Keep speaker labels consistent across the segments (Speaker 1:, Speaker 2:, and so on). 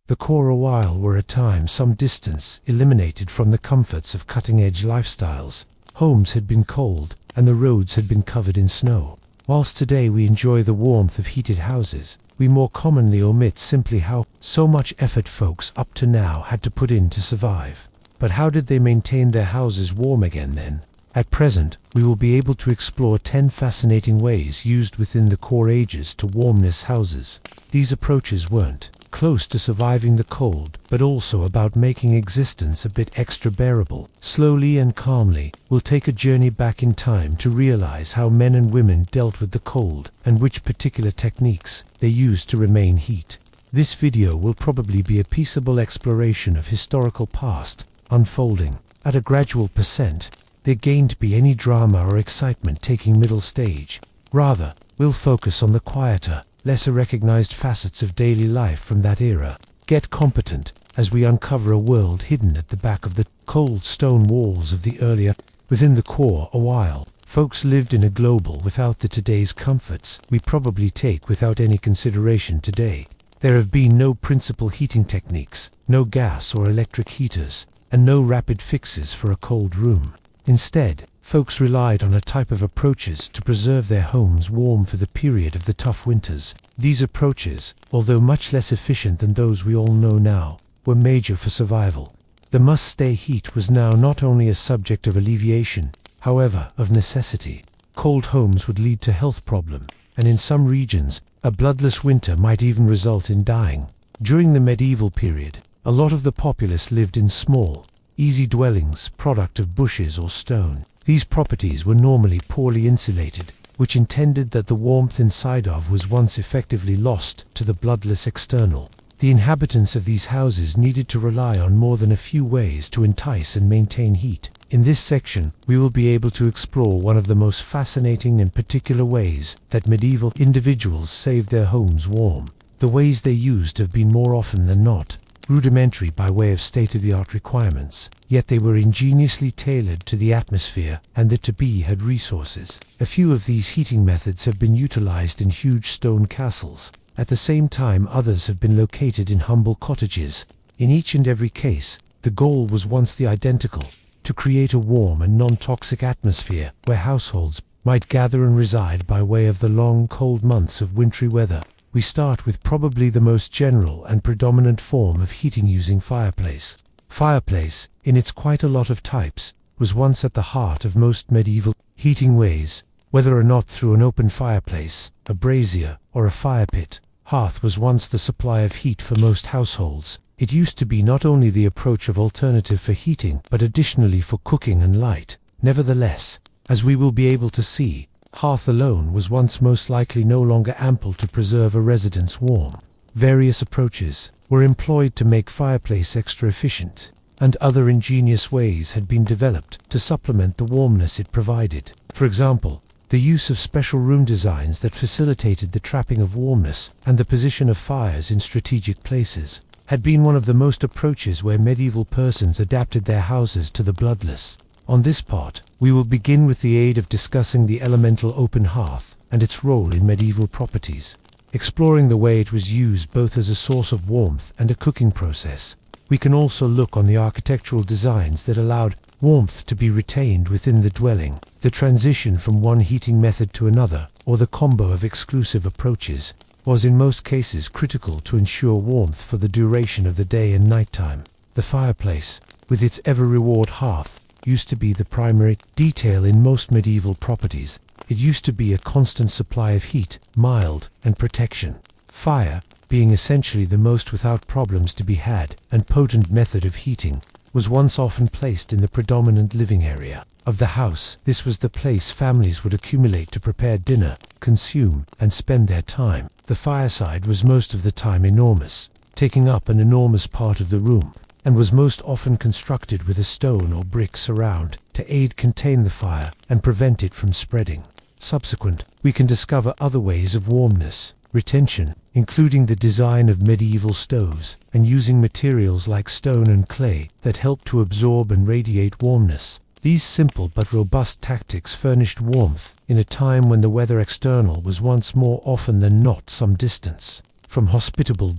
Speaker 1: The core a while were at times some distance eliminated from the comforts of cutting-edge lifestyles. Homes had been cold, and the roads had been covered in snow. Whilst today we enjoy the warmth of heated houses, we more commonly omit simply how so much effort folks up to now had to put in to survive. But how did they maintain their houses warm again then? At present, we will be able to explore 10 fascinating ways used within the core ages to warmness houses. These approaches weren't close to surviving the cold, but also about making existence a bit extra bearable. Slowly and calmly, we'll take a journey back in time to realize how men and women dealt with the cold and which particular techniques they used to remain heat. This video will probably be a peaceable exploration of historical past unfolding at a gradual percent. There gained be any drama or excitement taking middle stage. Rather, we'll focus on the quieter, lesser recognized facets of daily life from that era. Get competent as we uncover a world hidden at the back of the cold stone walls of the earlier. Within the core a while, folks lived in a global without the today's comforts we probably take without any consideration today. There have been no principal heating techniques, no gas or electric heaters, and no rapid fixes for a cold room. Instead, folks relied on a type of approaches to preserve their homes warm for the period of the tough winters. These approaches, although much less efficient than those we all know now, were major for survival. The must-stay heat was now not only a subject of alleviation, however, of necessity. Cold homes would lead to health problems, and in some regions, a bloodless winter might even result in dying. During the medieval period, a lot of the populace lived in small, easy dwellings, product of bushes or stone. These properties were normally poorly insulated, which intended that the warmth inside of was once effectively lost to the bloodless external. The inhabitants of these houses needed to rely on more than a few ways to entice and maintain heat. In this section, we will be able to explore one of the most fascinating and particular ways that medieval individuals saved their homes warm. The ways they used have been more often than not rudimentary by way of state-of-the-art requirements, yet they were ingeniously tailored to the atmosphere and the to-be had resources. A few of these heating methods have been utilized in huge stone castles. At the same time, others have been located in humble cottages. In each and every case, the goal was once the identical: to create a warm and non-toxic atmosphere where households might gather and reside by way of the long, cold months of wintry weather. We start with probably the most general and predominant form of heating using fireplace. Fireplace, in its quite a lot of types, was once at the heart of most medieval heating ways, whether or not through an open fireplace, a brazier, or a fire pit. Hearth was once the supply of heat for most households. It used to be not only the approach of alternative for heating, but additionally for cooking and light. Nevertheless, as we will be able to see, hearth alone was once most likely no longer ample to preserve a residence warm. Various approaches were employed to make fireplace extra efficient, and other ingenious ways had been developed to supplement the warmness it provided. For example, the use of special room designs that facilitated the trapping of warmness and the position of fires in strategic places had been one of the most approaches where medieval persons adapted their houses to the bloodless. On this part, we will begin with the aid of discussing the elemental open hearth and its role in medieval properties, exploring the way it was used both as a source of warmth and a cooking process. We can also look on the architectural designs that allowed warmth to be retained within the dwelling. The transition from one heating method to another, or the combo of exclusive approaches, was in most cases critical to ensure warmth for the duration of the day and nighttime. The fireplace, with its ever-reward hearth, used to be the primary detail in most medieval properties. It used to be a constant supply of heat, mild, and protection. Fire, being essentially the most without problems to be had and potent method of heating, was once often placed in the predominant living area of the house. This was the place families would accumulate to prepare dinner, consume, and spend their time. The fireside was most of the time enormous, taking up an enormous part of the room, and was most often constructed with a stone or brick surround to aid contain the fire and prevent it from spreading. Subsequent, we can discover other ways of warmness retention, including the design of medieval stoves and using materials like stone and clay that help to absorb and radiate warmness. These simple but robust tactics furnished warmth in a time when the weather external was once more often than not some distance. from hospitable.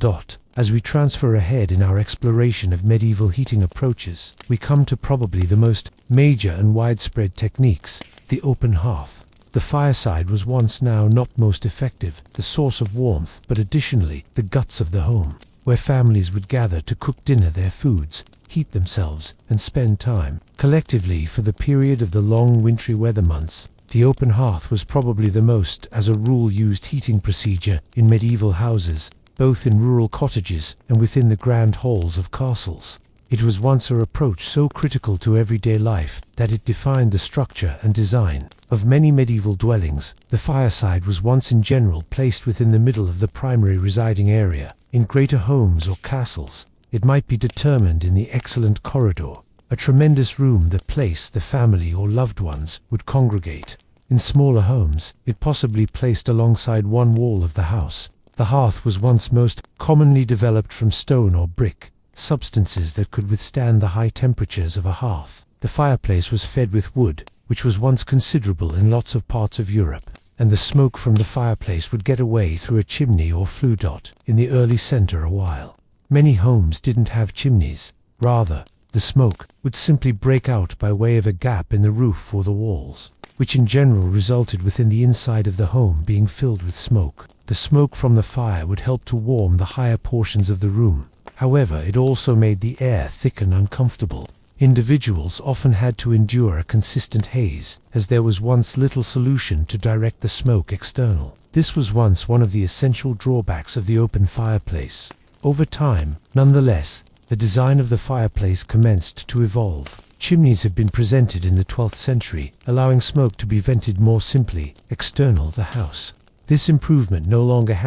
Speaker 1: As we transfer ahead in our exploration of medieval heating approaches, we come to probably the most major and widespread techniques, the open hearth. The fireside was once now not most effective, the source of warmth, but additionally the guts of the home, where families would gather to cook dinner, their foods, heat themselves, and spend time collectively for the period of the long wintry weather months. The open hearth was probably the most, as a rule, used heating procedure in medieval houses, both in rural cottages and within the grand halls of castles. It was once an approach so critical to everyday life that it defined the structure and design of many medieval dwellings. The fireside was once in general placed within the middle of the primary residing area. In greater homes or castles, it might be determined in the excellent corridor, a tremendous room the place the family or loved ones would congregate. In smaller homes, it possibly placed alongside one wall of the house. The hearth was once most commonly developed from stone or brick, substances that could withstand the high temperatures of a hearth. The fireplace was fed with wood, which was once considerable in lots of parts of Europe, and the smoke from the fireplace would get away through a chimney or flue. In the early centre a while, many homes didn't have chimneys. Rather, the smoke would simply break out by way of a gap in the roof or the walls, which in general resulted within the inside of the home being filled with smoke. The smoke from the fire would help to warm the higher portions of the room. However, it also made the air thick and uncomfortable. Individuals often had to endure a consistent haze, as there was once little solution to direct the smoke external. This was once one of the essential drawbacks of the open fireplace. Over time, nonetheless, the design of the fireplace commenced to evolve. Chimneys had been presented in the 12th century, allowing smoke to be vented more simply, external the house. This improvement no longer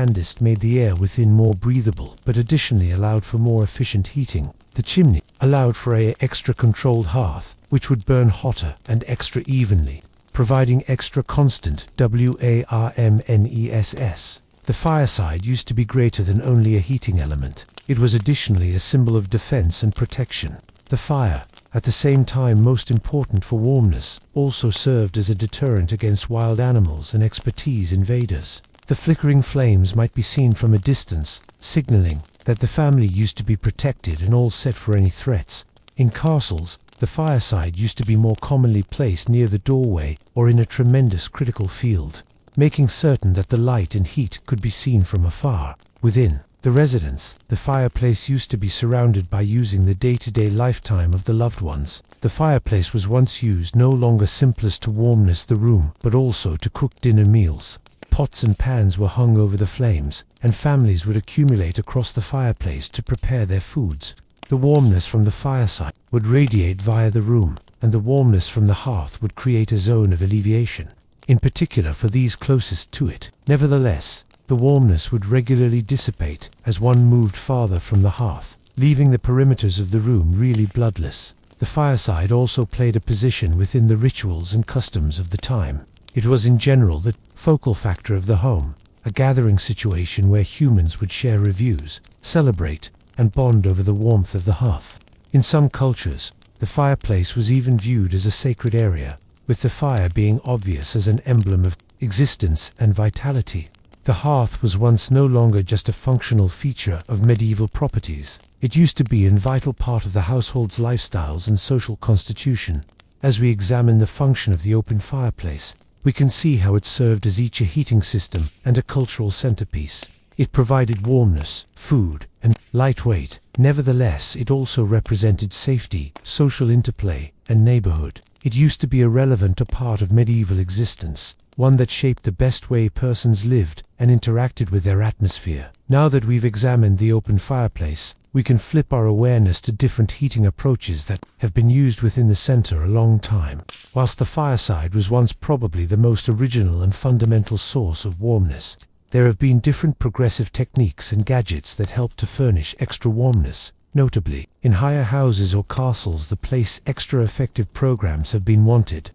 Speaker 1: made the air within more breathable, but additionally allowed for more efficient heating. The chimney allowed for an extra controlled hearth, which would burn hotter and extra evenly, providing extra constant warmness. The fireside used to be greater than only a heating element. It was additionally a symbol of defense and protection. The fire, at the same time most important for warmness, also served as a deterrent against wild animals and expertise invaders. The flickering flames might be seen from a distance, signaling that the family used to be protected and all set for any threats. In castles, the fireside used to be more commonly placed near the doorway or in a tremendous critical field, making certain that the light and heat could be seen from afar. Within the residence, the fireplace used to be surrounded by using the day-to-day lifetime of the loved ones. The fireplace was once used no longer simplest to warmness the room, but also to cook dinner meals. Pots and pans were hung over the flames, and families would accumulate across the fireplace to prepare their foods. The warmness from the fireside would radiate via the room, and the warmness from the hearth would create a zone of alleviation, in particular for these closest to it. Nevertheless, the warmness would regularly dissipate as one moved farther from the hearth, leaving the perimeters of the room really bloodless. The fireside also played a position within the rituals and customs of the time. It was in general the focal factor of the home, a gathering situation where humans would share reviews, celebrate, and bond over the warmth of the hearth. In some cultures, the fireplace was even viewed as a sacred area, with the fire being obvious as an emblem of existence and vitality. The hearth was once no longer just a functional feature of medieval properties. It used to be a vital part of the household's lifestyles and social constitution. As we examine the function of the open fireplace, we can see how it served as each a heating system and a cultural centerpiece. It provided warmness, food, and lightweight. Nevertheless, it also represented safety, social interplay, and neighborhood. It used to be a relevant part of medieval existence, one that shaped the best way persons lived and interacted with their atmosphere. Now that we've examined the open fireplace, we can flip our awareness to different heating approaches that have been used within the center a long time. Whilst the fireside was once probably the most original and fundamental source of warmness, there have been different progressive techniques and gadgets that help to furnish extra warmness. Notably, in higher houses or castles, the place extra effective programs have been wanted.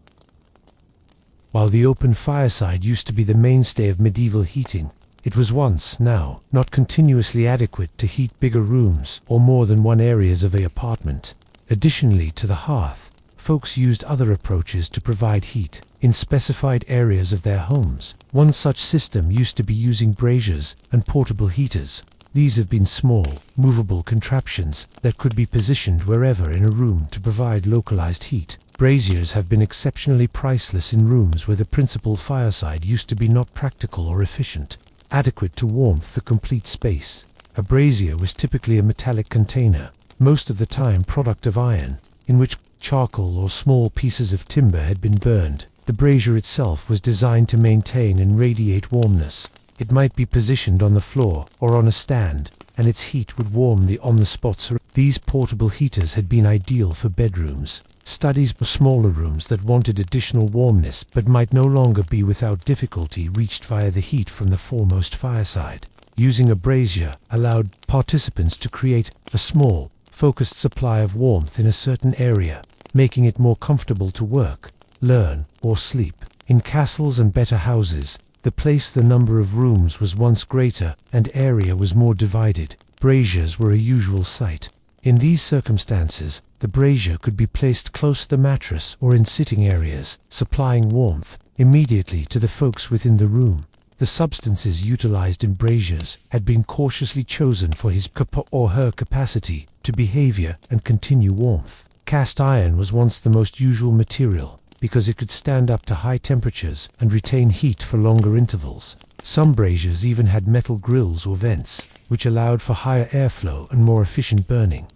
Speaker 1: While the open fireside used to be the mainstay of medieval heating, it was once, now, not continuously adequate to heat bigger rooms or more than one areas of an apartment. Additionally to the hearth, folks used other approaches to provide heat in specified areas of their homes. One such system used to be using braziers and portable heaters. These have been small, movable contraptions that could be positioned wherever in a room to provide localized heat. Braziers have been exceptionally priceless in rooms where the principal fireside used to be not practical or efficient, adequate to warmth the complete space. A brazier was typically a metallic container, most of the time product of iron, in which charcoal or small pieces of timber had been burned. The brazier itself was designed to maintain and radiate warmness. It might be positioned on the floor or on a stand, and its heat would warm the on-the-spot. These portable heaters had been ideal for bedrooms, studies, or smaller rooms that wanted additional warmness but might no longer be without difficulty reached via the heat from the foremost fireside. Using a brazier allowed participants to create a small, focused supply of warmth in a certain area, making it more comfortable to work, learn, or sleep. In castles and better houses, the number of rooms was once greater and area was more divided. Braziers were a usual sight. In these circumstances, the brazier could be placed close to the mattress or in sitting areas, supplying warmth immediately to the folks within the room. The substances utilized in braziers had been cautiously chosen for his or her capacity to behavior and continue warmth. Cast iron was once the most usual material, because it could stand up to high temperatures and retain heat for longer intervals. Some braziers even had metal grills or vents, which allowed for higher airflow and more efficient burning.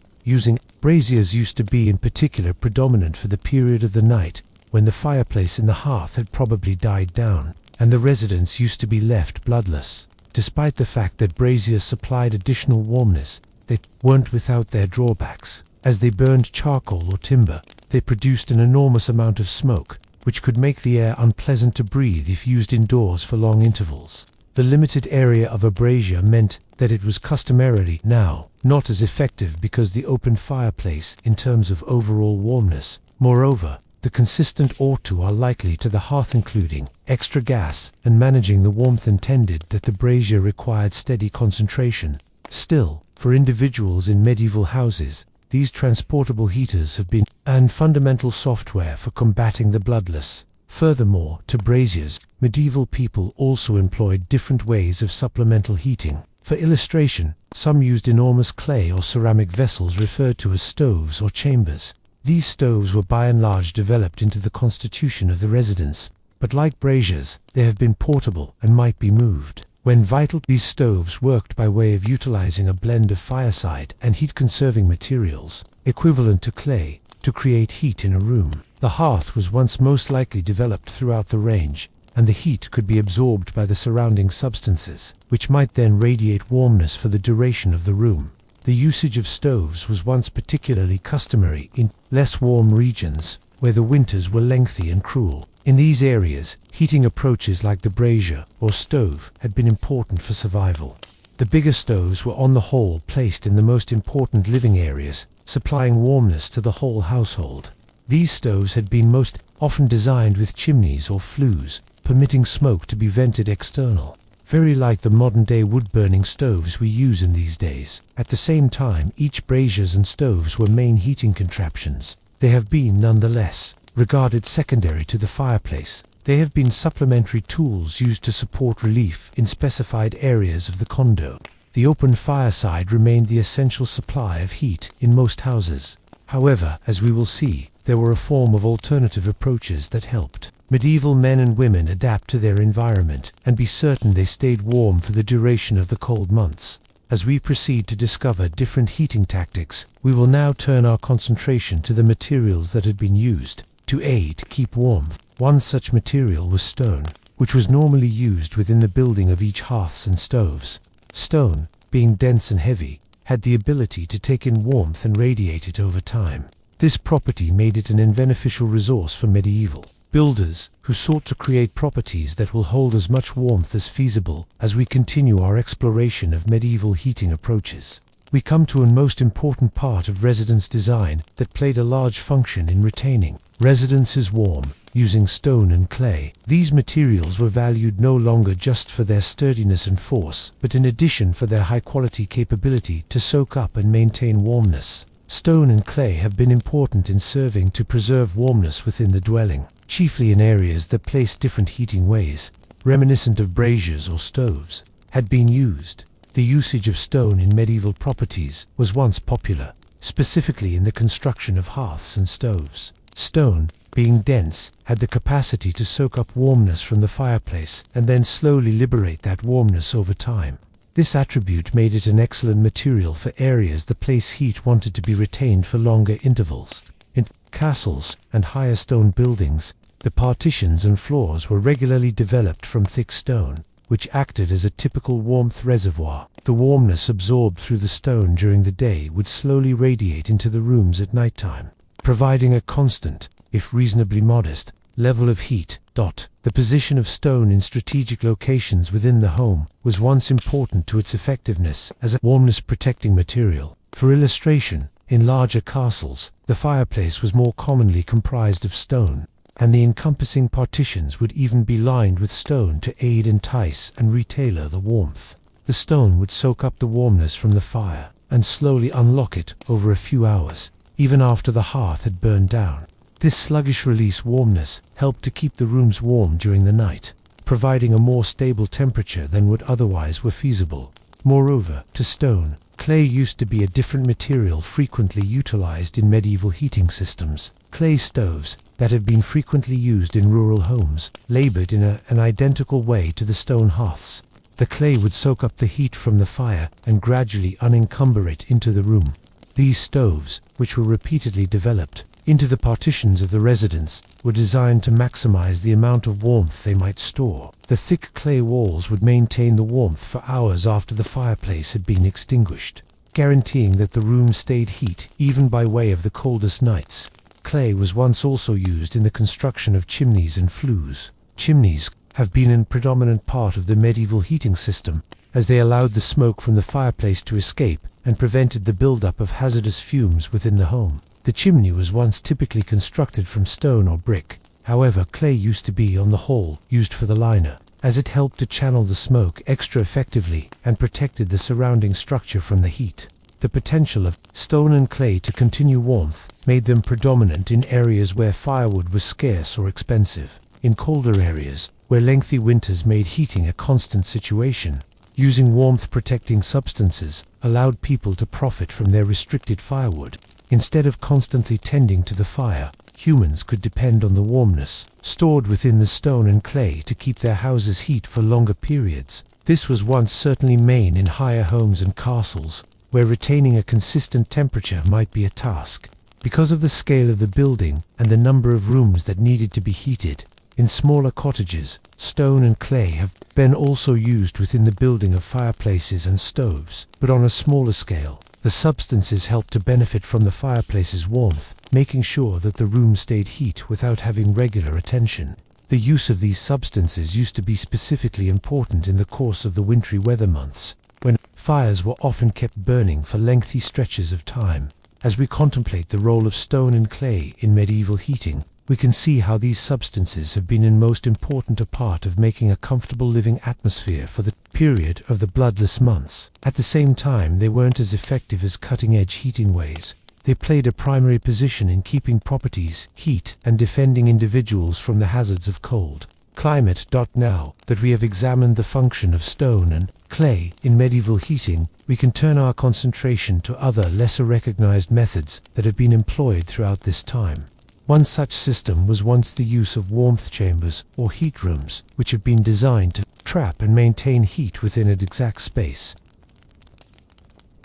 Speaker 1: Braziers used to be in particular predominant for the period of the night when the fireplace in the hearth had probably died down, and the residence used to be left bloodless. Despite the fact that braziers supplied additional warmness, they weren't without their drawbacks. As they burned charcoal or timber, they produced an enormous amount of smoke, which could make the air unpleasant to breathe if used indoors for long intervals. The limited area of a brazier meant that it was customarily now not as effective because the open fireplace in terms of overall warmness. Moreover, the consistent or2 are likely to the hearth, including extra gas and managing the warmth intended that the brazier required steady concentration. Still, for individuals in medieval houses, these transportable heaters have been fundamental software for combating the bloodless. Furthermore, to braziers, medieval people also employed different ways of supplemental heating. For illustration, some used enormous clay or ceramic vessels referred to as stoves or chambers. These stoves were by and large developed into the constitution of the residence, but like braziers, they have been portable and might be moved. When vital, these stoves worked by way of utilizing a blend of fireside and heat-conserving materials, equivalent to clay, to create heat in a room. The hearth was once most likely developed throughout the range, and the heat could be absorbed by the surrounding substances, which might then radiate warmness for the duration of the room. The usage of stoves was once particularly customary in less warm regions, where the winters were lengthy and cruel. In these areas, heating approaches like the brazier or stove had been important for survival. The bigger stoves were on the whole placed in the most important living areas, supplying warmness to the whole household. These stoves had been most often designed with chimneys or flues, permitting smoke to be vented external, very like the modern-day wood-burning stoves we use in these days. At the same time, each braziers and stoves were main heating contraptions. They have been, nonetheless, regarded secondary to the fireplace. They have been supplementary tools used to support relief in specified areas of the condo. The open fireside remained the essential supply of heat in most houses. However, as we will see, there were a form of alternative approaches that helped medieval men and women adapt to their environment and be certain they stayed warm for the duration of the cold months. As we proceed to discover different heating tactics, we will now turn our concentration to the materials that had been used to aid keep warmth. One such material was stone, which was normally used within the building of each hearths and stoves. Stone, being dense and heavy, had the ability to take in warmth and radiate it over time. This property made it an beneficial resource for medieval builders who sought to create properties that will hold as much warmth as feasible. As we continue our exploration of medieval heating approaches, we come to a most important part of residence design that played a large function in retaining residences warm, using stone and clay. These materials were valued no longer just for their sturdiness and force, but in addition for their high-quality capability to soak up and maintain warmness. Stone and clay have been important in serving to preserve warmness within the dwelling, chiefly in areas that place different heating ways, reminiscent of braziers or stoves, had been used. The usage of stone in medieval properties was once popular, specifically in the construction of hearths and stoves. Stone, being dense, had the capacity to soak up warmness from the fireplace and then slowly liberate that warmness over time. This attribute made it an excellent material for areas the place heat wanted to be retained for longer intervals. In castles and higher stone buildings, the partitions and floors were regularly developed from thick stone, which acted as a typical warmth reservoir. The warmness absorbed through the stone during the day would slowly radiate into the rooms at nighttime, providing a constant, if reasonably modest, level of heat. The position of stone in strategic locations within the home was once important to its effectiveness as a warmness-protecting material. For illustration, in larger castles, the fireplace was more commonly comprised of stone, and the encompassing partitions would even be lined with stone to aid entice and retailor the warmth. The stone would soak up the warmness from the fire and slowly unlock it over a few hours, even after the hearth had burned down. This sluggish release warmness helped to keep the rooms warm during the night, providing a more stable temperature than would otherwise were feasible. Moreover, to stone, clay used to be a different material frequently utilized in medieval heating systems. Clay stoves, that had been frequently used in rural homes, labored in an identical way to the stone hearths. The clay would soak up the heat from the fire and gradually unencumber it into the room. These stoves, which were repeatedly developed into the partitions of the residence, were designed to maximize the amount of warmth they might store. The thick clay walls would maintain the warmth for hours after the fireplace had been extinguished, guaranteeing that the room stayed heat even by way of the coldest nights. Clay was once also used in the construction of chimneys and flues. Chimneys have been a predominant part of the medieval heating system, as they allowed the smoke from the fireplace to escape and prevented the buildup of hazardous fumes within the home. The chimney was once typically constructed from stone or brick. However, clay used to be, on the whole, used for the liner, as it helped to channel the smoke extra effectively and protected the surrounding structure from the heat. The potential of stone and clay to continue warmth made them predominant in areas where firewood was scarce or expensive. In colder areas, where lengthy winters made heating a constant situation, using warmth-protecting substances allowed people to profit from their restricted firewood. Instead of constantly tending to the fire, humans could depend on the warmness stored within the stone and clay to keep their houses heat for longer periods. This was once certainly main in higher homes and castles, where retaining a consistent temperature might be a task. Because of the scale of the building and the number of rooms that needed to be heated, in smaller cottages, stone and clay have been also used within the building of fireplaces and stoves, but on a smaller scale. The substances helped to benefit from the fireplace's warmth, making sure that the room stayed heat without having regular attention. The use of these substances used to be specifically important in the course of the wintry weather months, when fires were often kept burning for lengthy stretches of time. As we contemplate the role of stone and clay in medieval heating, we can see how these substances have been most important a part of making a comfortable living atmosphere for the period of the bloodless months. At the same time, they weren't as effective as cutting-edge heating ways. They played a primary position in keeping properties heat and defending individuals from the hazards of cold climate. Now that we have examined the function of stone and clay in medieval heating, we can turn our concentration to other lesser recognized methods that have been employed throughout this time. One such system was once the use of warmth chambers or heat rooms, which have been designed to trap and maintain heat within an exact space.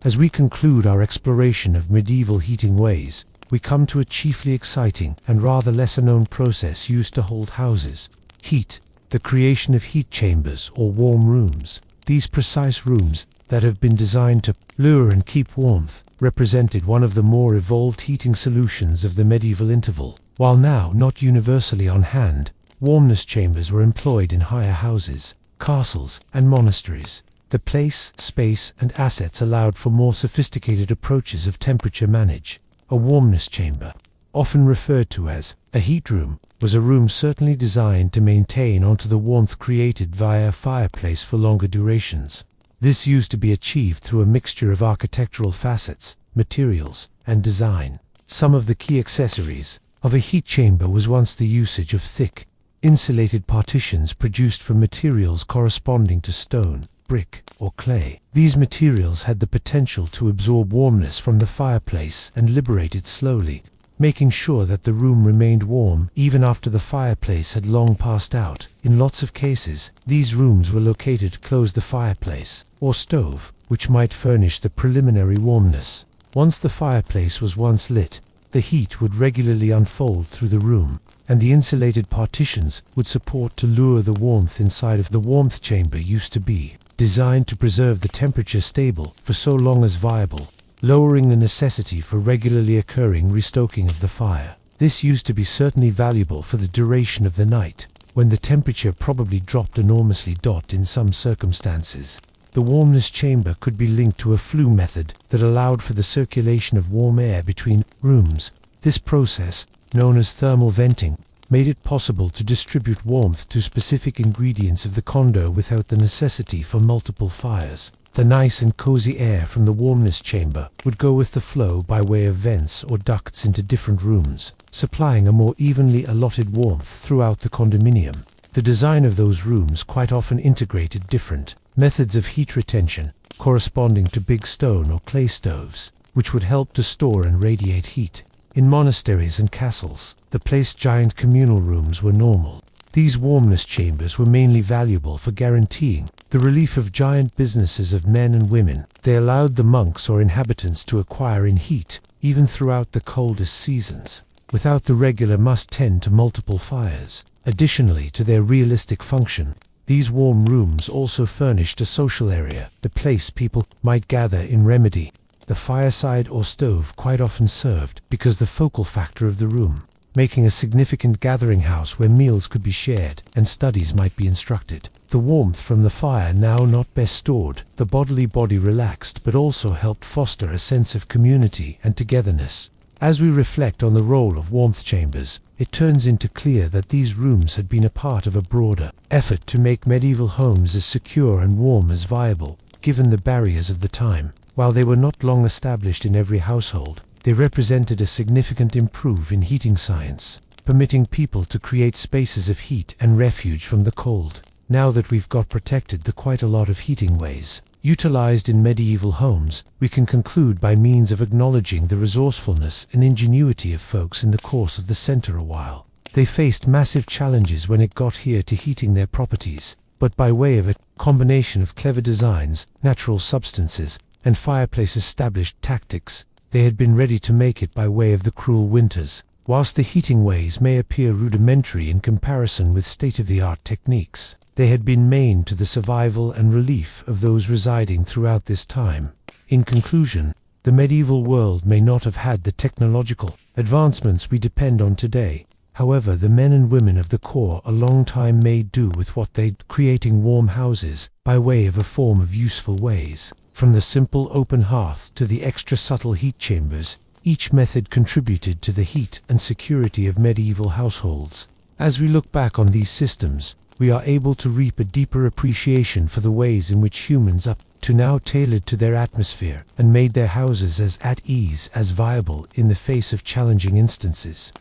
Speaker 1: As we conclude our exploration of medieval heating ways, we come to a chiefly exciting and rather lesser-known process used to hold houses: heat, the creation of heat chambers or warm rooms. These precise rooms that have been designed to lure and keep warmth represented one of the more evolved heating solutions of the medieval interval. While now not universally on hand, warmness chambers were employed in higher houses, castles, and monasteries. The place, space, and assets allowed for more sophisticated approaches of temperature management. A warmness chamber, often referred to as a heat room, was a room certainly designed to maintain onto the warmth created via a fireplace for longer durations. This used to be achieved through a mixture of architectural facets, materials, and design. Some of the key accessories of a heat chamber was once the usage of thick, insulated partitions produced from materials corresponding to stone, brick, or clay. These materials had the potential to absorb warmness from the fireplace and liberate it slowly, making sure that the room remained warm even after the fireplace had long passed out. In lots of cases, these rooms were located close to the fireplace or stove, which might furnish the preliminary warmness. Once the fireplace was lit, the heat would regularly unfold through the room, and the insulated partitions would support to lure the warmth inside of the warmth chamber used to be designed to preserve the temperature stable for so long as viable, lowering the necessity for regularly occurring restoking of the fire. This used to be certainly valuable for the duration of the night, when the temperature probably dropped enormously. In some circumstances, the warmness chamber could be linked to a flue method that allowed for the circulation of warm air between rooms. This process, known as thermal venting, made it possible to distribute warmth to specific ingredients of the condo without the necessity for multiple fires. The nice and cozy air from the warmness chamber would go with the flow by way of vents or ducts into different rooms, supplying a more evenly allotted warmth throughout the condominium. The design of those rooms quite often integrated different methods of heat retention, corresponding to big stone or clay stoves, which would help to store and radiate heat. In monasteries and castles, the placed giant communal rooms were normal. These warmness chambers were mainly valuable for guaranteeing the relief of giant businesses of men and women. They allowed the monks or inhabitants to acquire in heat, even throughout the coldest seasons, without the regular must tend to multiple fires. Additionally to their realistic function, these warm rooms also furnished a social area, the place people might gather in remedy. The fireside or stove quite often served because the focal factor of the room, making a significant gathering house where meals could be shared and studies might be instructed. The warmth from the fire now not best stored, the bodily body relaxed but also helped foster a sense of community and togetherness. As we reflect on the role of warmth chambers, it turns into clear that these rooms had been a part of a broader effort to make medieval homes as secure and warm as viable, given the barriers of the time. While they were not long established in every household, they represented a significant improvement in heating science, permitting people to create spaces of heat and refuge from the cold. Now that we've got protected the quite a lot of heating ways utilized in medieval homes, we can conclude by means of acknowledging the resourcefulness and ingenuity of folks in the course of the century. A while they faced massive challenges when it got here to heating their properties, but by way of a combination of clever designs, natural substances, and fireplace established tactics, they had been ready to make it by way of the cruel winters. Whilst the heating ways may appear rudimentary in comparison with state-of-the-art techniques, they had been main to the survival and relief of those residing throughout this time. In conclusion, the medieval world may not have had the technological advancements we depend on today. However, the men and women of the core a long time made do with what they'd, creating warm houses by way of a form of useful ways. From the simple open hearth to the extra subtle heat chambers, each method contributed to the heat and security of medieval households. As we look back on these systems, we are able to reap a deeper appreciation for the ways in which humans up to now tailored to their atmosphere and made their houses as at ease as viable in the face of challenging instances.